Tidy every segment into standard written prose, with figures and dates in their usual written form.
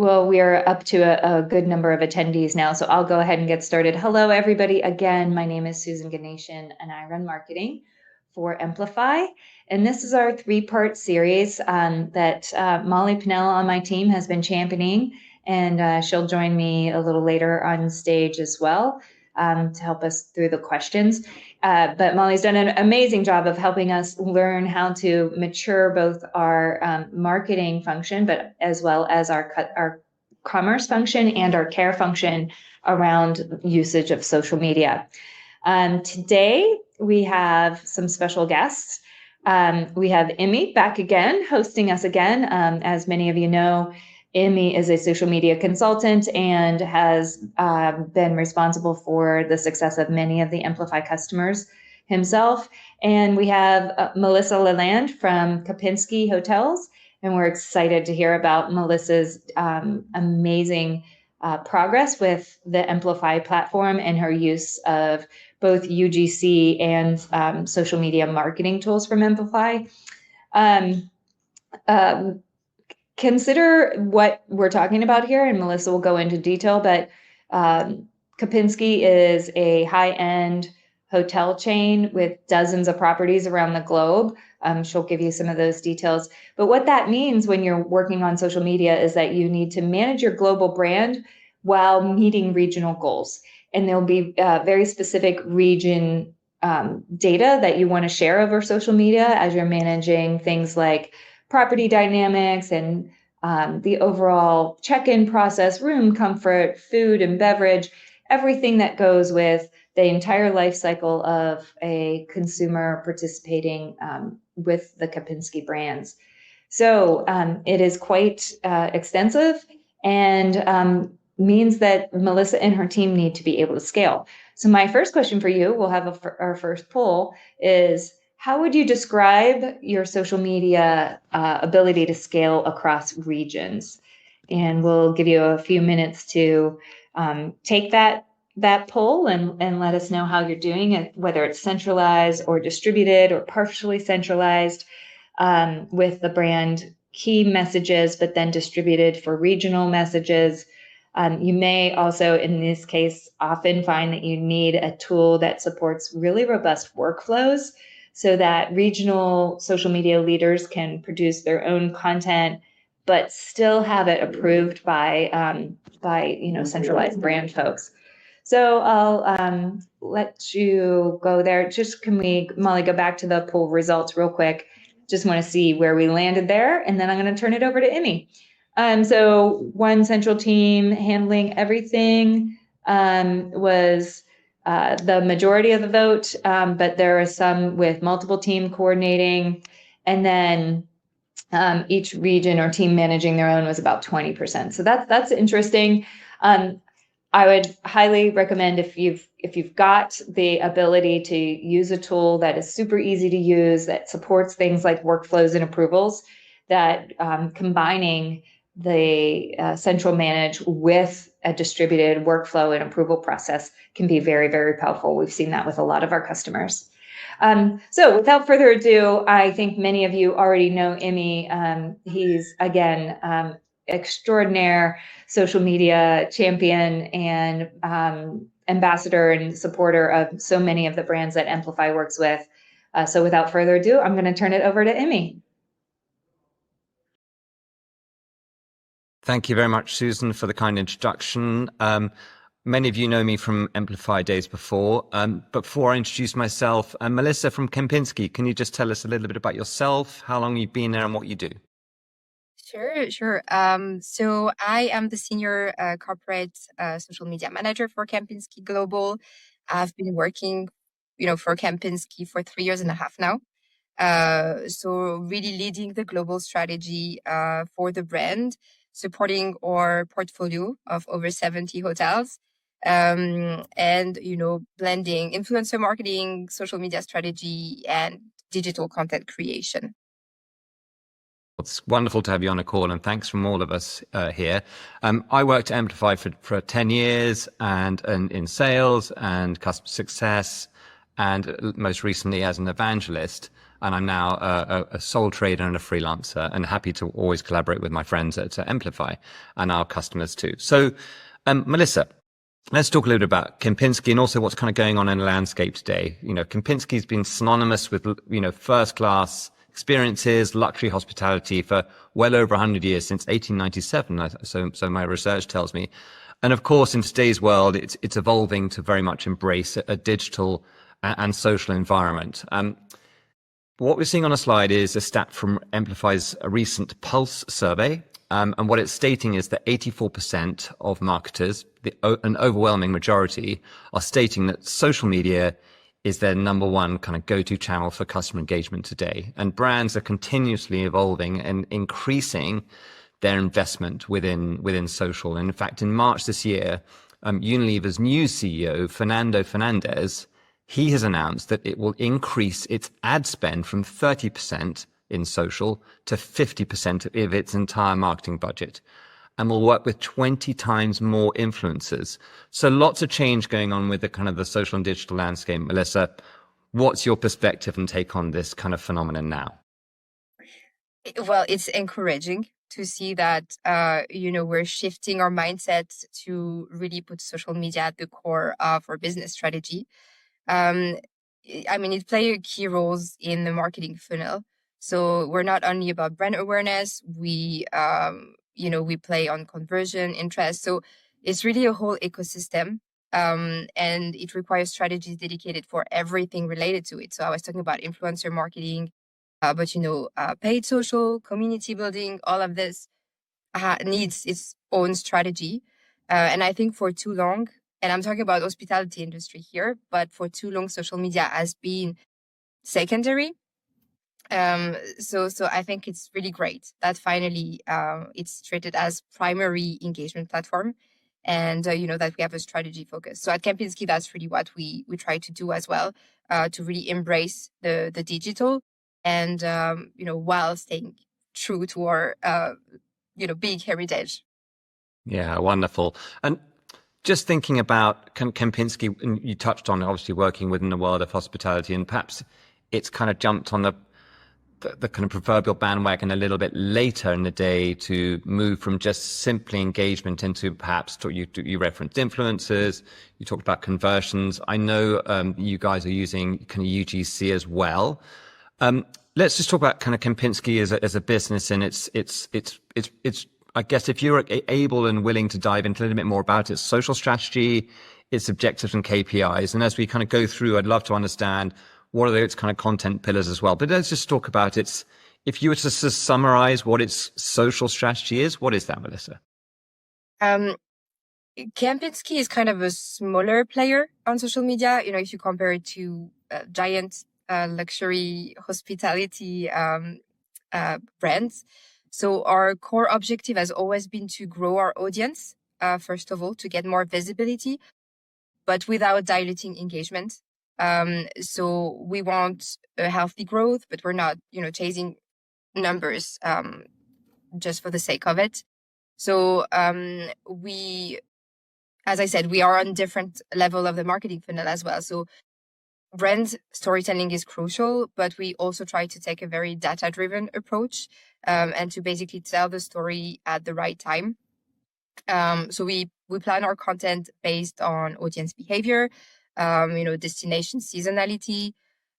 Well, we are up to a good number of attendees now, so I'll go ahead and get started. Hello, everybody. Again, my name is Susan Ganeshan, and I run marketing for Emplifi. And this is our three-part series that Molly Pinnell on my team has been championing, and she'll join me a little later on stage as well to help us through the questions. But Molly's done an amazing job of helping us learn how to mature both our marketing function, but as well as our commerce function and our care function around usage of social media. Today, we have some special guests. We have Emmy back again, hosting us again. As many of you know, Emmy is a social media consultant and has been responsible for the success of many of the Emplifi customers himself. And we have Melissa Lalande from Kempinski Hotels, and we're excited to hear about Melissa's amazing progress with the Emplifi platform and her use of both UGC and social media marketing tools from Emplifi. Consider what we're talking about here, and Melissa will go into detail, but Kempinski is a high-end hotel chain with dozens of properties around the globe. She'll give you some of those details. But what that means when you're working on social media is that you need to manage your global brand while meeting regional goals. And there'll be very specific region data that you want to share over social media as you're managing things like property dynamics and the overall check-in process, room comfort, food and beverage, everything that goes with the entire life cycle of a consumer participating with the Kempinski brands. So it is quite extensive and means that Melissa and her team need to be able to scale. So my first question for you, we'll have our first poll, is how would you describe your social media ability to scale across regions? And we'll give you a few minutes to take that poll and let us know how you're doing it, whether it's centralized or distributed or partially centralized with the brand key messages, but then distributed for regional messages. You may also, in this case, often find that you need a tool that supports really robust workflows so that regional social media leaders can produce their own content, but still have it approved by centralized brand folks. So I'll let you go there. Just can we, Molly, go back to the poll results real quick? Just want to see where we landed there, and then I'm going to turn it over to Emmy. So one central team handling everything was the majority of the vote, but there are some with multiple team coordinating, and then each region or team managing their own was about 20%. So that's interesting. I would highly recommend if you've got the ability to use a tool that is super easy to use, that supports things like workflows and approvals, that combining the central manage with a distributed workflow and approval process can be very, very powerful. We've seen that with a lot of our customers. So without further ado, I think many of you already know Emmy. He's, again, extraordinaire social media champion and ambassador and supporter of so many of the brands that Emplifi works with. So without further ado, I'm going to turn it over to Emmy. Thank you very much, Susan, for the kind introduction. Many of you know me from Emplifi days before. But before I introduce myself, Melissa from Kempinski, can you just tell us a little bit about yourself, how long you've been there and what you do? Sure. So I am the senior corporate social media manager for Kempinski Global. I've been working, for Kempinski for 3 years and a half now. So really leading the global strategy for the brand, supporting our portfolio of over 70 hotels, and, blending influencer marketing, social media strategy, and digital content creation. It's wonderful to have you on a call, and thanks from all of us here. I worked at Emplifi for 10 years and in sales and customer success, and most recently as an evangelist. and I'm now a sole trader and a freelancer, and happy to always collaborate with my friends at Emplifi and our customers too. So, Melissa, let's talk a little bit about Kempinski and also what's kind of going on in the landscape today. You know, Kempinski's been synonymous with, you know, first-class experiences, luxury hospitality for well over 100 years, since 1897. So my research tells me. And of course, in today's world, it's evolving to very much embrace a digital and social environment. What we're seeing on a slide is a stat from Emplifi's recent Pulse survey. And what it's stating is that 84% of marketers, an overwhelming majority, are stating that social media is their number one kind of go-to channel for customer engagement today. And brands are continuously evolving and increasing their investment within social. And in fact, in March this year, Unilever's new CEO, Fernando Fernandez, he has announced that it will increase its ad spend from 30% in social to 50% of its entire marketing budget, and will work with 20 times more influencers. So lots of change going on with the kind of the social and digital landscape. Melissa, what's your perspective and take on this kind of phenomenon now? Well, it's encouraging to see that, we're shifting our mindset to really put social media at the core of our business strategy. It plays key roles in the marketing funnel. So we're not only about brand awareness, we play on conversion, interest. So it's really a whole ecosystem. And it requires strategies dedicated for everything related to it. So I was talking about influencer marketing, but paid social, community building, all of this needs its own strategy. And I think for too long, and I'm talking about hospitality industry here, but for too long, social media has been secondary. So I think it's really great that finally it's treated as primary engagement platform, and that we have a strategy focus. So at Kempinski, that's really what we try to do as well, to really embrace the digital, and while staying true to our big heritage. Yeah, wonderful. And just thinking about Kempinski, and you touched on obviously working within the world of hospitality, and perhaps it's kind of jumped on the kind of proverbial bandwagon a little bit later in the day to move from just simply engagement into perhaps you referenced influencers, you talked about conversions. I know you guys are using kind of UGC as well. Let's just talk about kind of Kempinski as a business, and it's I guess if you're able and willing to dive into a little bit more about its social strategy, its objectives and KPIs, and as we kind of go through, I'd love to understand what are its kind of content pillars as well. But let's just talk about if you were to summarize what its social strategy is, what is that, Melissa? Kempinski is kind of a smaller player on social media. If you compare it to giant luxury hospitality brands. So our core objective has always been to grow our audience, first of all, to get more visibility, but without diluting engagement. So we want a healthy growth, but we're not, chasing numbers just for the sake of it. So as I said, we are on different level of the marketing funnel as well. So brand storytelling is crucial, but we also try to take a very data-driven approach, and to basically tell the story at the right time. So we plan our content based on audience behavior, destination seasonality,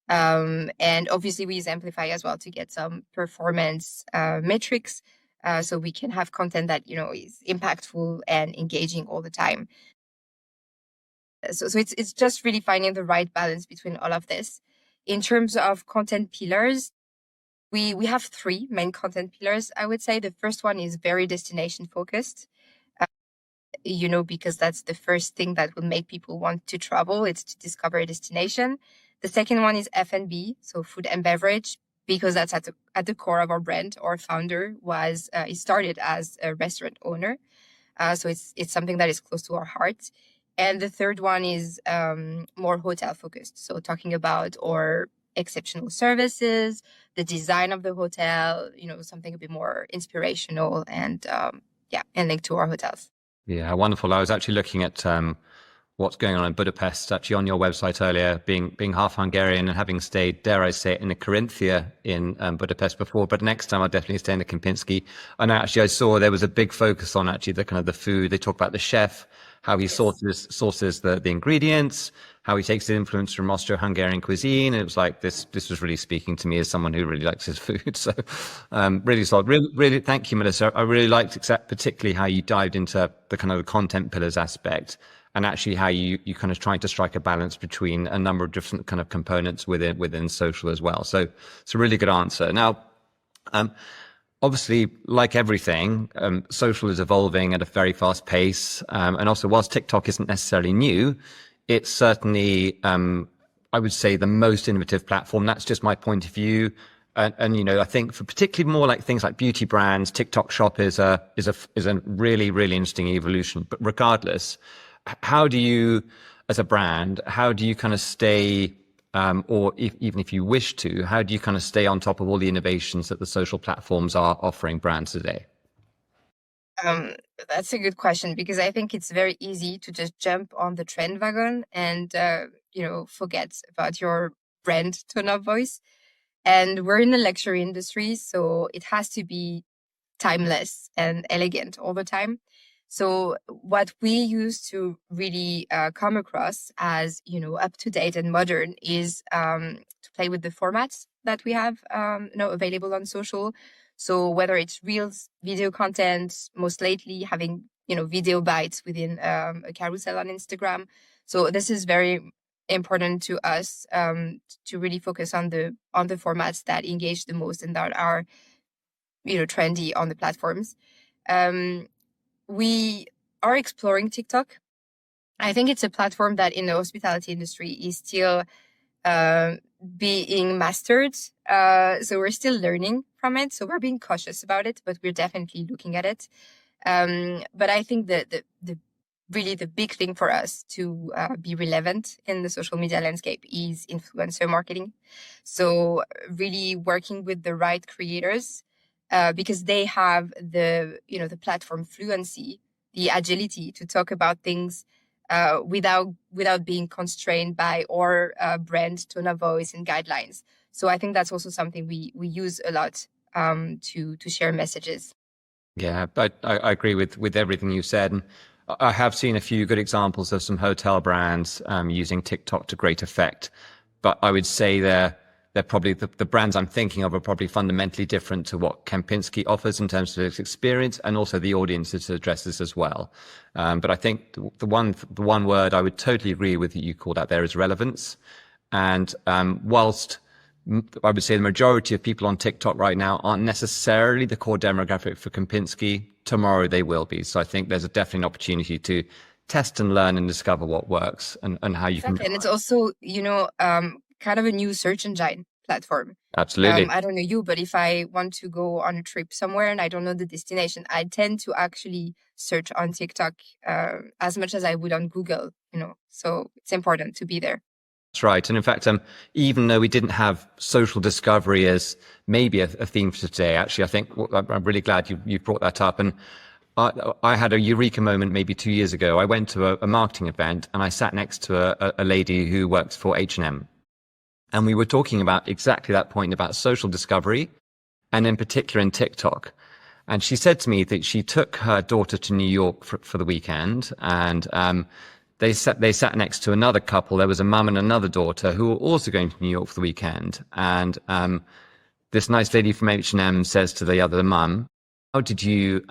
and obviously we use Emplifi as well to get some performance metrics, so we can have content that is impactful and engaging all the time. So it's just really finding the right balance between all of this. In terms of content pillars, we have three main content pillars. I would say the first one is very destination focused. Because that's the first thing that will make people want to travel. It's to discover a destination. The second one is F&B, so food and beverage, because that's at the core of our brand. Our founder he started as a restaurant owner. So it's something that is close to our heart. And the third one is more hotel focused. So talking about our exceptional services, the design of the hotel, something a bit more inspirational and linked to our hotels. Yeah, wonderful. I was actually looking at what's going on in Budapest. Actually, on your website earlier, being half Hungarian and having stayed, dare I say it, in a Corinthia in Budapest before, but next time I'll definitely stay in a Kempinski. And actually, I saw there was a big focus on actually the kind of the food. They talk about the chef, how he sources the ingredients, how he takes the influence from Austro-Hungarian cuisine. And it was like this was really speaking to me as someone who really likes his food. So really solid. Really, thank you, Melissa. I really liked particularly how you dived into the kind of the content pillars aspect, and actually how you kind of trying to strike a balance between a number of different kind of components within social as well. So it's a really good answer. Now, obviously, like everything, social is evolving at a very fast pace. And also, whilst TikTok isn't necessarily new, it's certainly, I would say, the most innovative platform. That's just my point of view. And you know, I think for particularly more like things like beauty brands, TikTok Shop is a really, really interesting evolution. But regardless, how do you, as a brand, how do you kind of stay, or even if you wish to, how do you kind of stay on top of all the innovations that the social platforms are offering brands today? That's a good question, because I think it's very easy to just jump on the trend wagon and forget about your brand tone of voice. And we're in the luxury industry, so it has to be timeless and elegant all the time. So what we use to really come across as, up to date and modern is to play with the formats that we have available on social. So whether it's reels, video content, most lately having video bites within a carousel on Instagram. So this is very important to us to really focus on the formats that engage the most and that are trendy on the platforms. We are exploring TikTok. I think it's a platform that in the hospitality industry is still being mastered. So we're still learning from it. So we're being cautious about it, but we're definitely looking at it. But I think that the big thing for us to be relevant in the social media landscape is influencer marketing. So really working with the right creators, because they have the platform fluency, the agility to talk about things without being constrained by our brand tone of voice and guidelines. So I think that's also something we use a lot to share messages. Yeah, I agree with everything you said. And I have seen a few good examples of some hotel brands using TikTok to great effect. But I would say they're probably the brands I'm thinking of are probably fundamentally different to what Kempinski offers in terms of its experience and also the audience it addresses as well. But I think the one word I would totally agree with that you called out there is relevance. And whilst I would say the majority of people on TikTok right now aren't necessarily the core demographic for Kempinski, tomorrow they will be. So I think there's definitely an opportunity to test and learn and discover what works and how you exactly. can. And it's also, kind of a new search engine platform. Absolutely. I don't know you, but if I want to go on a trip somewhere and I don't know the destination, I tend to actually search on TikTok as much as I would on Google, so it's important to be there. That's right. And in fact, even though we didn't have social discovery as maybe a theme for today, actually, I think I'm really glad you brought that up. And I had a eureka moment maybe 2 years ago. I went to a marketing event and I sat next to a lady who works for H&M. And we were talking about exactly that point about social discovery, and in particular in TikTok. And she said to me that she took her daughter to New York for the weekend, and they sat next to another couple. There was a mum and another daughter who were also going to New York for the weekend. And this nice lady from H&M says to the other mum, how did you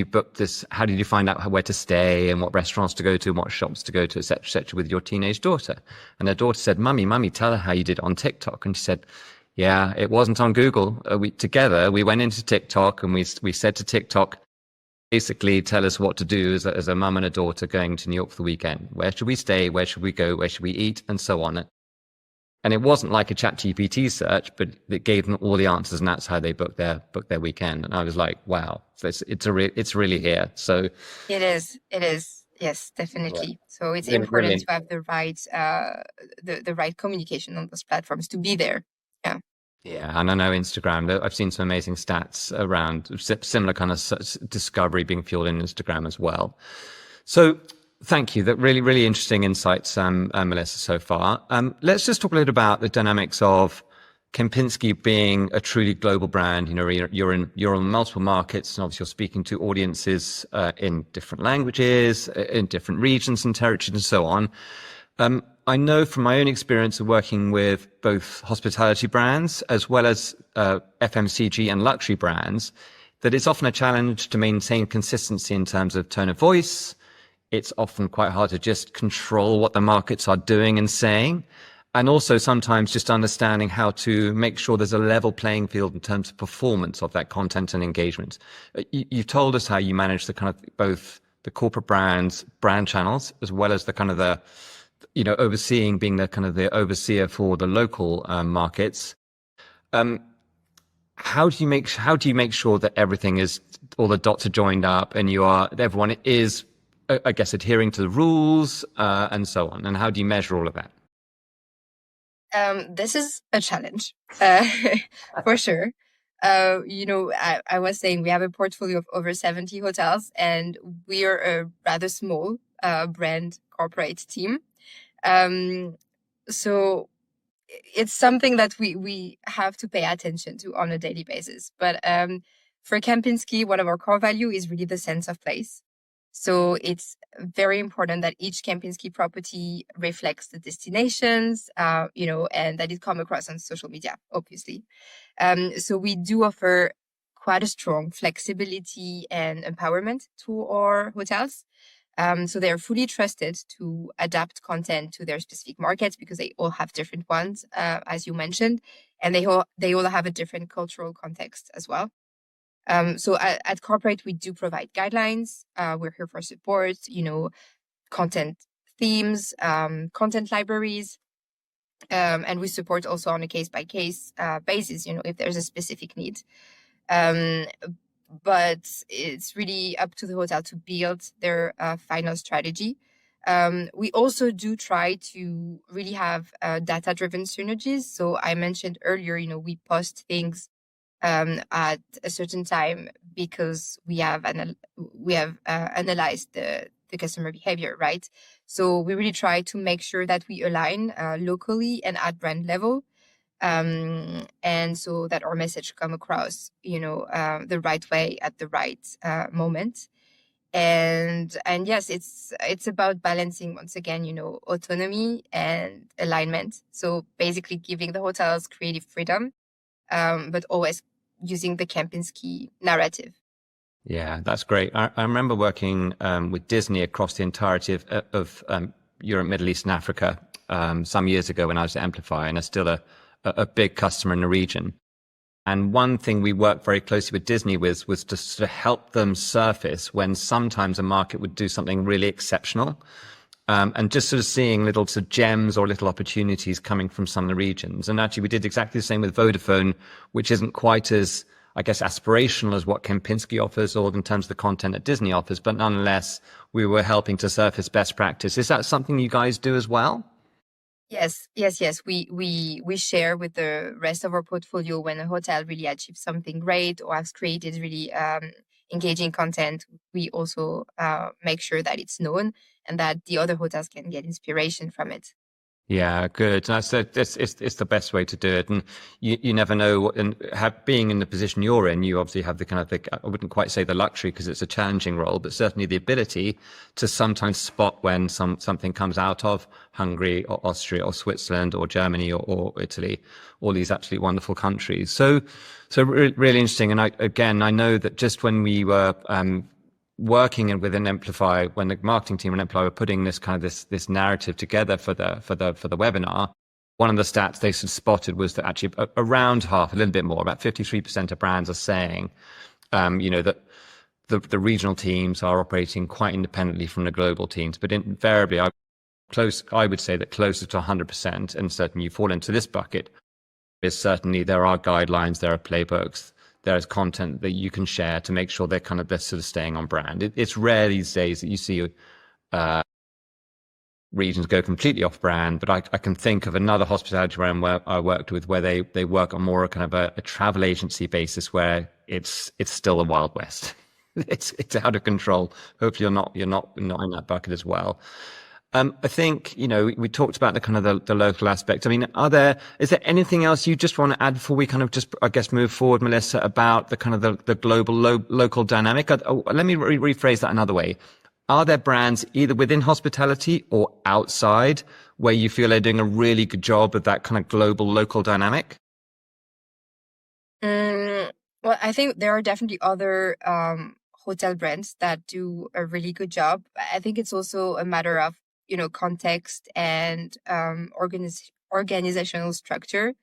book this? How did you find out where to stay and what restaurants to go to and what shops to go to, et cetera, with your teenage daughter? And her daughter said, Mummy, tell her how you did it on TikTok. And she said, yeah, it wasn't on Google. We went into TikTok and we said to TikTok, basically tell us what to do as a mum and a daughter going to New York for the weekend. Where should we stay? Where should we go? Where should we eat? And so on. And it wasn't like a ChatGPT search, but it gave them all the answers, and that's how they booked their weekend. And I was like, wow, so it's really here. So it is, yes, definitely. Yeah. So it's really, important really. To have the right the right communication on those platforms to be there. Yeah. Yeah, and I know Instagram. I've seen some amazing stats around similar kind of discovery being fueled in Instagram as well. So Thank you. That really interesting insights, Melissa, so far. Let's just talk a little about the dynamics of Kempinski being a truly global brand. You know, you're on multiple markets, and obviously you're speaking to audiences in different languages, in different regions and territories, and so on. I know from my own experience of working with both hospitality brands as well as FMCG and luxury brands, that it's often a challenge to maintain consistency in terms of tone of voice. It's often quite hard to just control what the markets are doing and saying. And also sometimes just understanding how to make sure there's a level playing field in terms of performance of that content and engagement. You've told us how you manage the kind of both the corporate brands, brand channels, as well as the kind of the, you know, overseeing, being the kind of the overseer for the local markets. How do you make sure that everything is, all the dots are joined up and everyone is, I guess, adhering to the rules and so on? And how do you measure all of that? This is a challenge, for sure. You know, I was saying we have a portfolio of over 70 hotels, and we are a rather small brand corporate team. So it's something that we have to pay attention to on a daily basis. But for Kempinski, one of our core value is really the sense of place. So it's very important that each Kempinski property reflects the destinations, you know, and that it come across on social media, obviously. So we do offer quite a strong flexibility and empowerment to our hotels. So they're fully trusted to adapt content to their specific markets because they all have different ones, as you mentioned, and they all have a different cultural context as well. So at corporate, we do provide guidelines. We're here for support, you know, content themes, content libraries, and we support also on a case-by-case basis, you know, if there's a specific need. But it's really up to the hotel to build their final strategy. We also do try to really have data-driven synergies. So I mentioned earlier, you know, we post things at a certain time because we have analyzed the customer behavior, right? So we really try to make sure that we align locally and at brand level, and so that our message come across, you know, the right way at the right moment. And yes, it's about balancing, once again, you know, autonomy and alignment. So basically giving the hotels creative freedom, but always using the Kempinski narrative. Yeah, that's great. I remember working with Disney across the entirety of Europe, Middle East, and Africa some years ago when I was at Emplifi, and I'm still a big customer in the region. And one thing we worked very closely with Disney was to sort of help them surface when sometimes a market would do something really exceptional. And just sort of seeing little sort of gems or little opportunities coming from some of the regions. And actually we did exactly the same with Vodafone, which isn't quite as, I guess, aspirational as what Kempinski offers or in terms of the content that Disney offers, but nonetheless, we were helping to surface best practice. Is that something you guys do as well? Yes. We share with the rest of our portfolio when a hotel really achieves something great or has created really engaging content. We also make sure that it's known and that the other hotels can get inspiration from it. Yeah, good. It's the best way to do it. And you never know. And being in the position you're in, you obviously have the kind of I wouldn't quite say the luxury because it's a challenging role, but certainly the ability to sometimes spot when something comes out of Hungary or Austria or Switzerland or Germany or Italy, all these absolutely wonderful countries. So really interesting. And I know that just when we were, working within Emplifi, when the marketing team and Emplifi were putting this kind of this narrative together for the webinar, one of the stats they sort of spotted was that actually around half, a little bit more, about 53% of brands are saying, you know, that the regional teams are operating quite independently from the global teams, but invariably, I would say that closer to 100%, and certainly you fall into this bucket, is certainly there are guidelines, there are playbooks, there's content that you can share to make sure they're sort of staying on brand. It's rare these days that you see regions go completely off brand, but I can think of another hospitality brand where I worked with where they work on more kind of a travel agency basis where it's still a Wild West. It's out of control. Hopefully you're not in that bucket as well. I think, we talked about the kind of the local aspect. I mean, is there anything else you just want to add before we kind of just, I guess, move forward, Melissa, about the kind of the global local dynamic? Let me rephrase that another way. Are there brands either within hospitality or outside where you feel they're doing a really good job of that kind of global local dynamic? Well, I think there are definitely other hotel brands that do a really good job. I think it's also a matter of, context and organizational structure.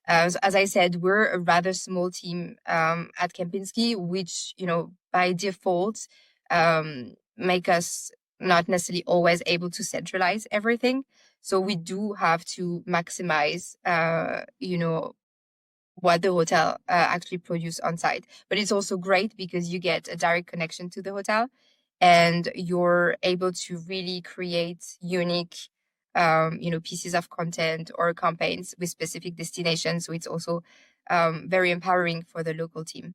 So as I said, we're a rather small team at Kempinski, which, by default, make us not necessarily always able to centralize everything. So we do have to maximize, what the hotel actually produce on site. But it's also great because you get a direct connection to the hotel and you're able to really create unique pieces of content or campaigns with specific destinations. So it's also very empowering for the local team.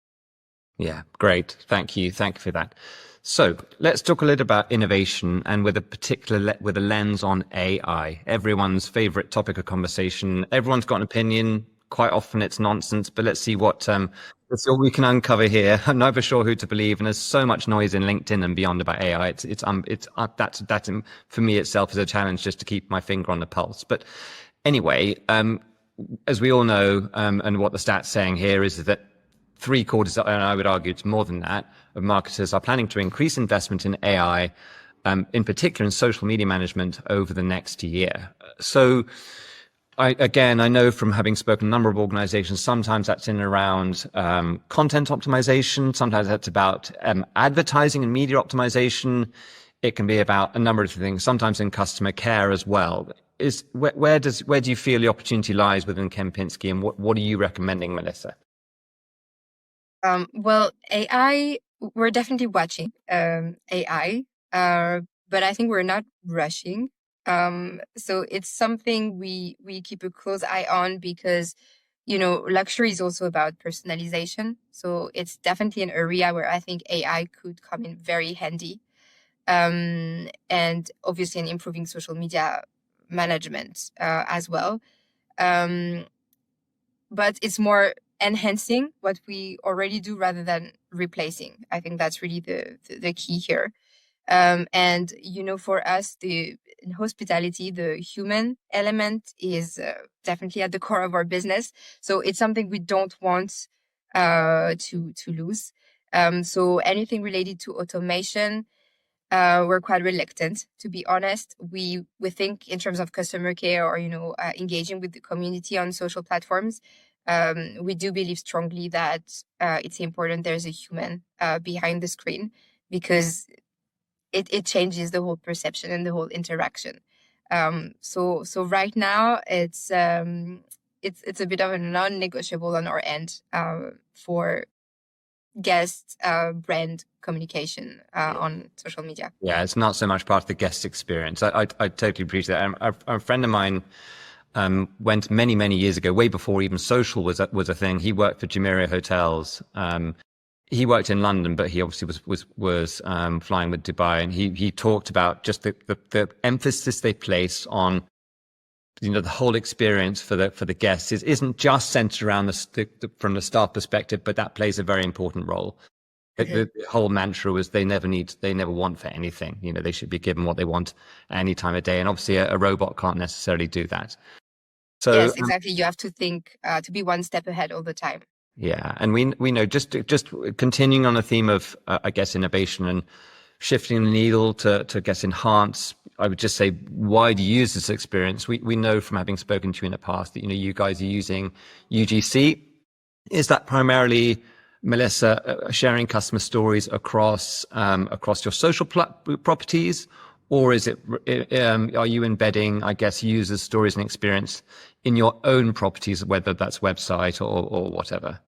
Yeah, great. Thank you. Thank you for that. So let's talk a little about innovation and with a lens on AI, everyone's favorite topic of conversation. Everyone's got an opinion. Quite often it's nonsense, but let's see what we can uncover here. I'm never sure who to believe, and there's so much noise in LinkedIn and beyond about AI. That's for me itself is a challenge just to keep my finger on the pulse. But anyway, as we all know, and what the stats saying here is that 3/4, and I would argue it's more than that, of marketers are planning to increase investment in AI, in particular in social media management over the next year. So I know from having spoken to a number of organizations, sometimes that's in and around content optimization, sometimes that's about advertising and media optimization. It can be about a number of things, sometimes in customer care as well. Where do you feel the opportunity lies within Kempinski, and what are you recommending, Melissa? Well, AI, we're definitely watching AI, but I think we're not rushing. So it's something we keep a close eye on because, luxury is also about personalization. So it's definitely an area where I think AI could come in very handy. And obviously in improving social media management as well. Um, but it's more enhancing what we already do rather than replacing. I think that's really the key here. And for us, in hospitality, the human element is definitely at the core of our business. So it's something we don't want to lose. So anything related to automation, we're quite reluctant, to be honest. We think in terms of customer care or engaging with the community on social platforms. We do believe strongly that it's important there's a human behind the screen because it changes the whole perception and the whole interaction. So right now it's a bit of a non-negotiable on our end for guest brand communication on social media. Yeah, it's not so much part of the guest experience. I totally appreciate that. A friend of mine went many years ago, way before even social was a thing. He worked for Jumeirah Hotels. He worked in London, but he obviously was flying with Dubai, and he talked about just the emphasis they place on the whole experience for the guests isn't just centered around from the staff perspective, but that plays a very important role. The whole mantra was they never want for anything. They should be given what they want at any time of day. And obviously a robot can't necessarily do that. So yes, exactly. You have to think to be one step ahead all the time. Yeah. And we know just continuing on the theme of, I guess, innovation and shifting the needle to I guess, enhance, I would just say, wider users experience. We know from having spoken to you in the past that, you guys are using UGC. Is that primarily, Melissa, sharing customer stories across your social properties, or is it are you embedding, I guess, users' stories and experience in your own properties, whether that's website or whatever?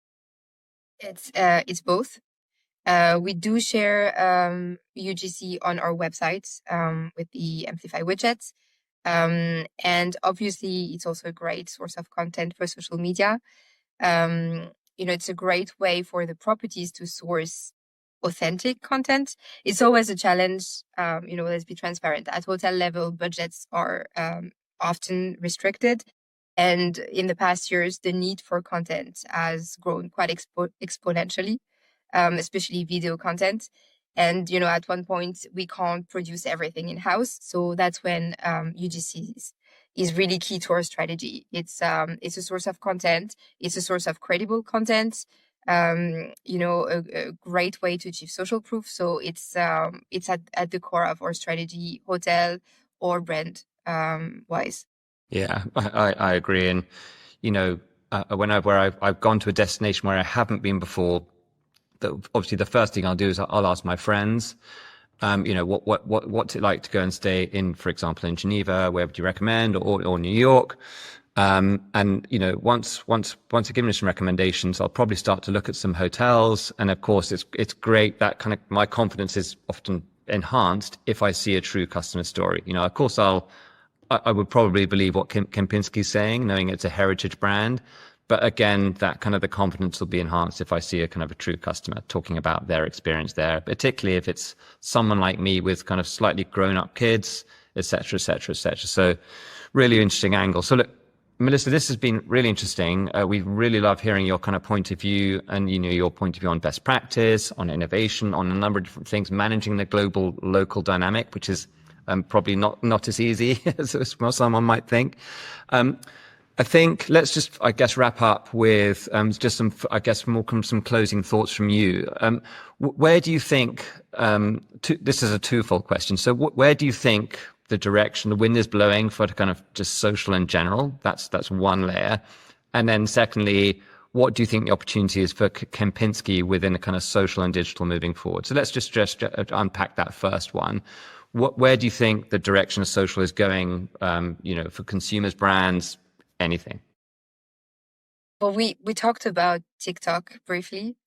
It's both. We do share UGC on our website with the Emplifi widgets. And obviously, it's also a great source of content for social media. It's a great way for the properties to source authentic content. It's always a challenge. Let's be transparent. At hotel level, budgets are often restricted. And in the past years, the need for content has grown quite exponentially, especially video content. And, at one point, we can't produce everything in-house. So that's when UGC is really key to our strategy. It's a source of content. It's a source of credible content. A great way to achieve social proof. So it's at the core of our strategy, hotel or brand wise. Yeah, I agree. And, whenever I've gone to a destination where I haven't been before, obviously the first thing I'll do is I'll ask my friends, what's it like to go and stay in, for example, in Geneva, where would you recommend, or New York? And once I give them some recommendations, I'll probably start to look at some hotels. And of course, it's great that kind of my confidence is often enhanced if I see a true customer story. Of course, I would probably believe what Kempinski's saying, knowing it's a heritage brand. But again, that kind of the confidence will be enhanced if I see a kind of a true customer talking about their experience there, particularly if it's someone like me with kind of slightly grown up kids, et cetera, et cetera, et cetera. So really interesting angle. So look, Melissa, this has been really interesting. We really love hearing your kind of point of view and, your point of view on best practice, on innovation, on a number of different things, managing the global local dynamic, which is probably not as easy as someone might think. I think let's just, wrap up with just some, some closing thoughts from you. Where do you think, this is a twofold question. So where do you think the direction, the wind is blowing for kind of just social in general? That's one layer. And then secondly, what do you think the opportunity is for Kempinski within a kind of social and digital moving forward? So let's just unpack that first one. Where do you think the direction of social is going, for consumers, brands, anything? Well, we talked about TikTok briefly.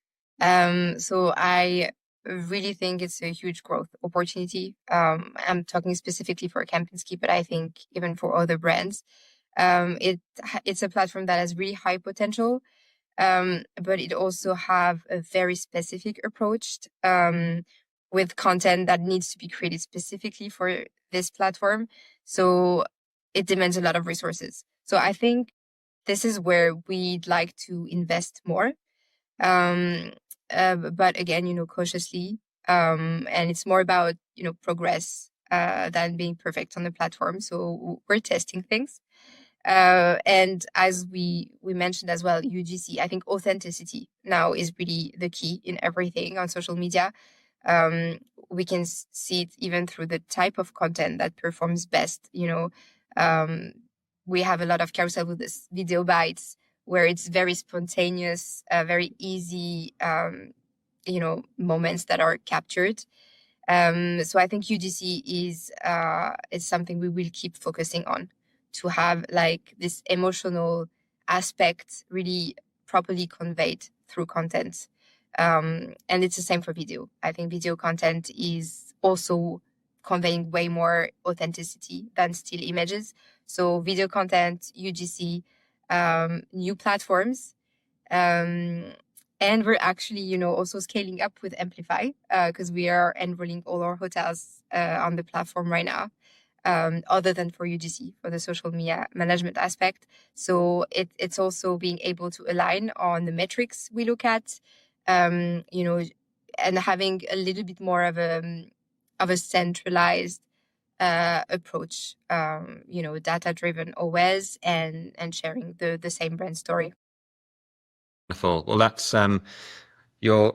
So I really think it's a huge growth opportunity. I'm talking specifically for Kempinski, but I think even for other brands, it's a platform that has really high potential, but it also have a very specific approach with content that needs to be created specifically for this platform. So it demands a lot of resources. So I think this is where we'd like to invest more. But again, cautiously. And it's more about, progress than being perfect on the platform. So we're testing things. And as we mentioned as well, UGC, I think authenticity now is really the key in everything on social media. We can see it even through the type of content that performs best. We have a lot of carousel with this video bites where it's very spontaneous, very easy, moments that are captured. So I think UGC is something we will keep focusing on, to have like this emotional aspect really properly conveyed through content. And it's the same for video. I think video content is also conveying way more authenticity than still images. So video content, UGC, new platforms. And we're actually, also scaling up with Emplifi because we are enrolling all our hotels on the platform right now, other than for UGC, for the social media management aspect. So it's also being able to align on the metrics we look at, and having a little bit more of a centralized approach, data-driven always, and sharing the same brand story. Wonderful. Well, that's you're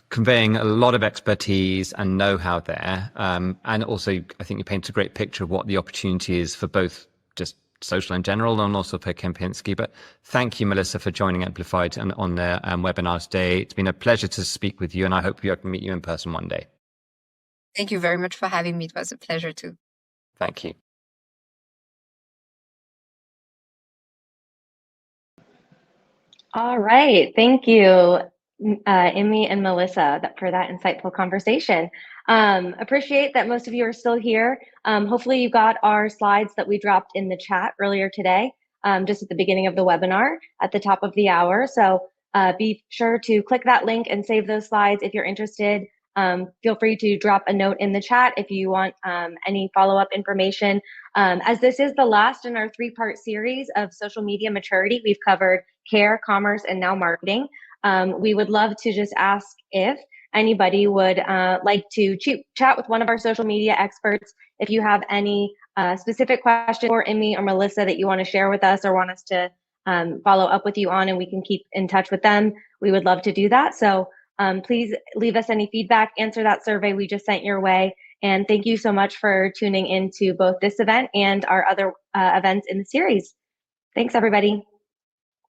conveying a lot of expertise and know-how there, and also I think you paint a great picture of what the opportunity is for both just social in general and also for Kempinski. But thank you, Melissa, for joining Emplifi on the webinar today. It's been a pleasure to speak with you, and I hope I can meet you in person one day. Thank you very much for having me. It was a pleasure too. Thank you. All right. Thank you, Emmy and Melissa, for that insightful conversation. Appreciate that most of you are still here. Hopefully you got our slides that we dropped in the chat earlier today, just at the beginning of the webinar at the top of the hour. So be sure to click that link and save those slides if you're interested. feel free to drop a note in the chat if you want any follow-up information. As this is the last in our 3-part series of social media maturity, we've covered care, commerce, and now marketing. We would love to just ask if anybody would like to chat with one of our social media experts. If you have any specific questions for Emmy or Melissa that you want to share with us or want us to follow up with you on, and we can keep in touch with them, we would love to do that. So please leave us any feedback, answer that survey we just sent your way. And thank you so much for tuning into both this event and our other events in the series. Thanks, everybody.